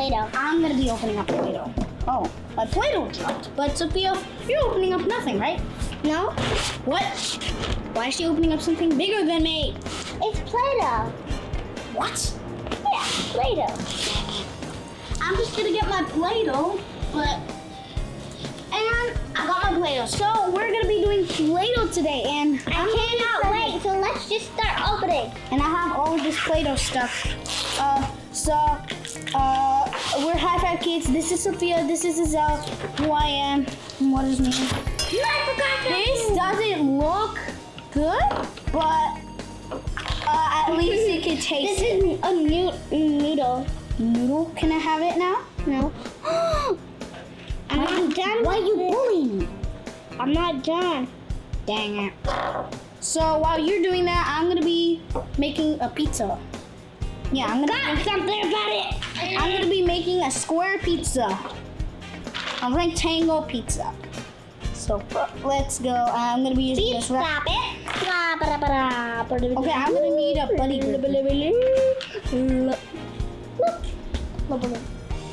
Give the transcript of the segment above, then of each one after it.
Play-Doh. I'm gonna be opening up Play-Doh. Oh, my Play-Doh dropped. But Sophia, you're opening up nothing, right? No, What? Why is she opening up something bigger than me? it's Play-Doh. What? Yeah, Play-Doh. I'm just gonna get my Play-Doh, and I got my Play-Doh. So we're gonna be doing Play-Doh today, and I cannot wait, so let's just start opening. And I have all of this Play-Doh stuff. We're High Five Kids. This is Sophia. This is Azelle, who I am, and what is me. This doesn't look good, but at least it can taste This is a noodle. Noodle? Can I have it now? No. I'm not done. Why are you bullying me? I'm not done. Dang it. So while you're doing that, I'm gonna be making a pizza. Yeah, I'm Got something about it. be making a square pizza. A rectangle pizza. So let's go. I'm gonna be using this. Stop it. Okay, I'm gonna need a buddy grip.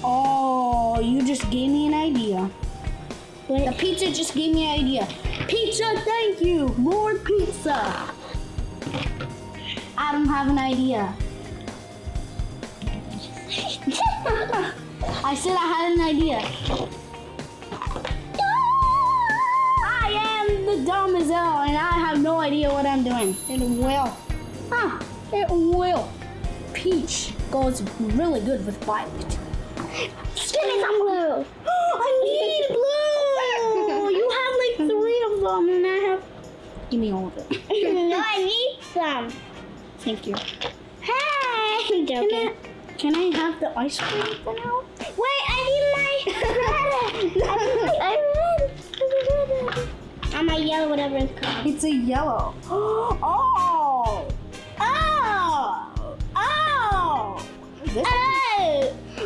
Oh, you just gave me an idea. The pizza just gave me an idea. Pizza, thank you. More pizza. I don't have an idea. I said I had an idea. I am the dumb as hell, and I have no idea what I'm doing. It will. Peach goes really good with violet. Give me some glue. I need blue. You have like 3 of them, and I have. Give me all of it. No, I need some. Thank you. Hey, I'm joking. Can I have the ice cream for now? Wait, I need my I'm my yellow, whatever it's called. It's a yellow. Oh! This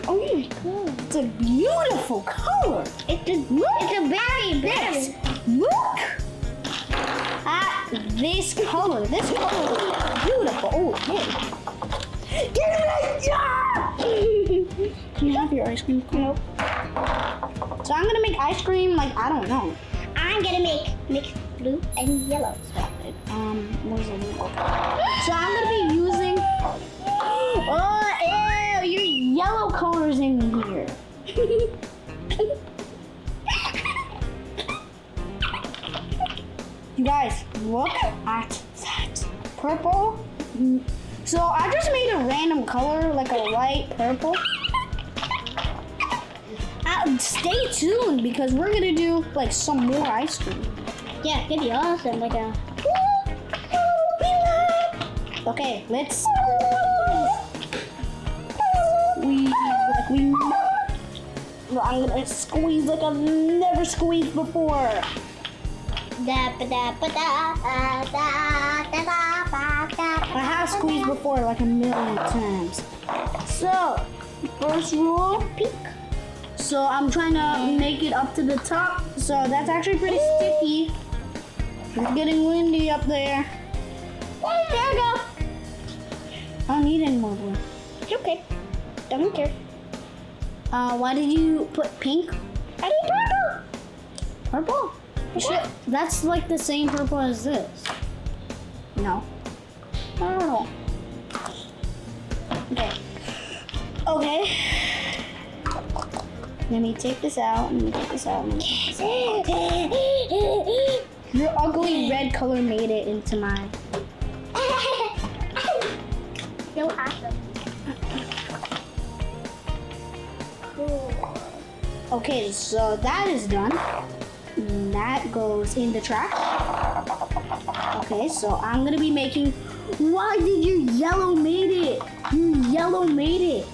Oh my god. It's a beautiful color. It's a very big. Look at this color. This color is beautiful. Oh, hey. Give me a jar! Can you have your ice cream? Nope. So I'm gonna make ice cream like, I don't know. I'm gonna make mixed blue and yellow. Where's the blue? So I'm gonna be using, oh, ew, your yellow color's in here. You guys, look at that. Purple. So I just made a random color, like a light purple. Stay tuned because we're gonna do like some more ice cream. Yeah, it'd be awesome. Like a. Okay, let's squeeze like we. I'm gonna squeeze like I've never squeezed before. I have squeezed before like a million times. So, first rule, peek. So I'm trying to make it up to the top. So that's actually pretty sticky. It's getting windy up there. There we go. I don't need any more glue. It's okay. Don't care. Why did you put pink? I need purple. Purple? You should, that's like the same purple as this. No. Oh. Okay. Let me take this out. Your ugly red color made it into mine. So awesome. Cool. Okay, so that is done. And that goes in the trash. Okay, so I'm gonna be making. Why did your yellow made it? Your yellow made it.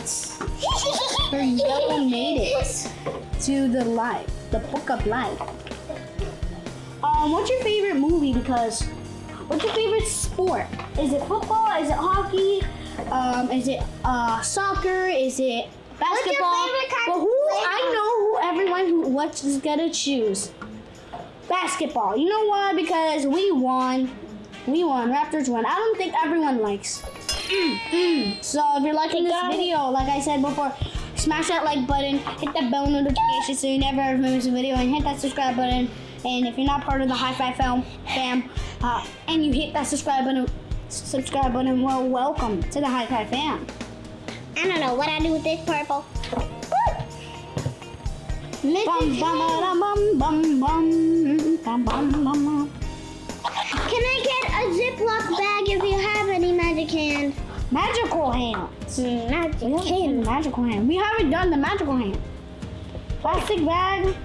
Her yellow made it to the life, the book of life. What's your favorite movie? Because what's your favorite sport? Is it football? Is it hockey? Is it soccer? Is it basketball? What's your favorite kind Well, of who flavor? I know who everyone who is gonna choose. Basketball. You know why? Because we won. Raptors won. I don't think everyone likes. So if you're liking this video, like I said before, smash that like button, hit that bell notification so you never miss a video, and hit that subscribe button. And if you're not part of the High Five fam, and you hit that subscribe button, well, welcome to the High Five fam. I don't know what I do with this purple. Can I get a Ziploc bag if you have any magic hand? Magical hands. Magic hand. We haven't done the magical hand. Plastic bag.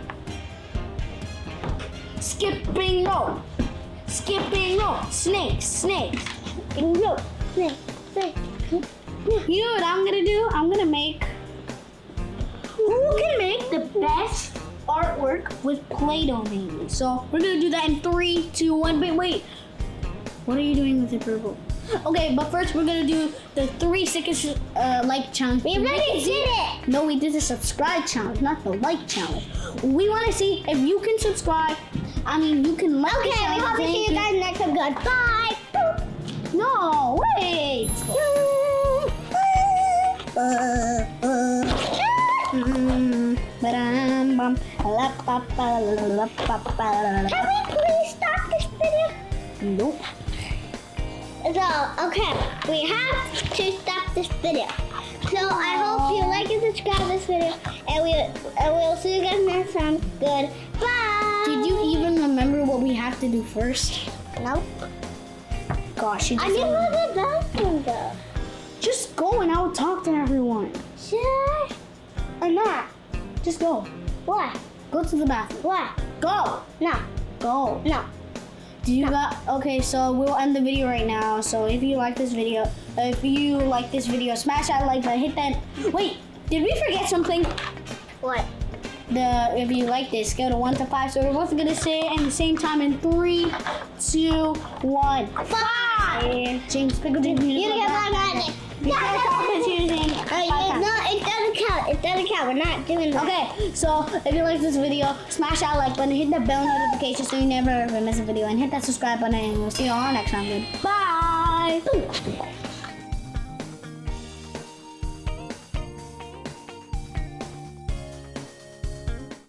Skipping rope. Skipping rope. Snakes. Snakes. Skipping rope. Snake. Snake. You know what I'm gonna do? I'm gonna make. Who can make the best artwork with Play-Doh mainly? So we're gonna do that in 3, 2, 1. Wait. What are you doing with the purple? Okay, but first we're gonna do the 3 seconds like challenge. We already did it. No, we did the subscribe challenge, not the like challenge. We want to see if you can subscribe. I mean, you can like. Okay, we hope to see you guys next time. Goodbye. No, wait. Can we please stop this video? Nope. So, okay, we have to stop this video. So I hope you like and subscribe this video, and we'll see you guys next time. Goodbye. Did you even remember what we have to do first? No. Gosh, you I just didn't know the bathroom though. just go and I will talk to everyone. Sure. Or not? Just go. What? Go to the bathroom. What? Go. No. Go. No. Do you got okay? So we'll end the video right now. So if you like this video, smash that like button. Hit that. Wait, did we forget something? What? If you like this, scale to 1 to 5. So we're both gonna say it at the same time in 3, 2, 1. 5. James Pickle James. You get my You can't stop confusing. No, it doesn't count. It doesn't count. We're not doing that. Okay, so if you like this video, smash that like button, hit the bell notification so you never miss a video, and hit that subscribe button, and we'll see you all next time. Goodbye.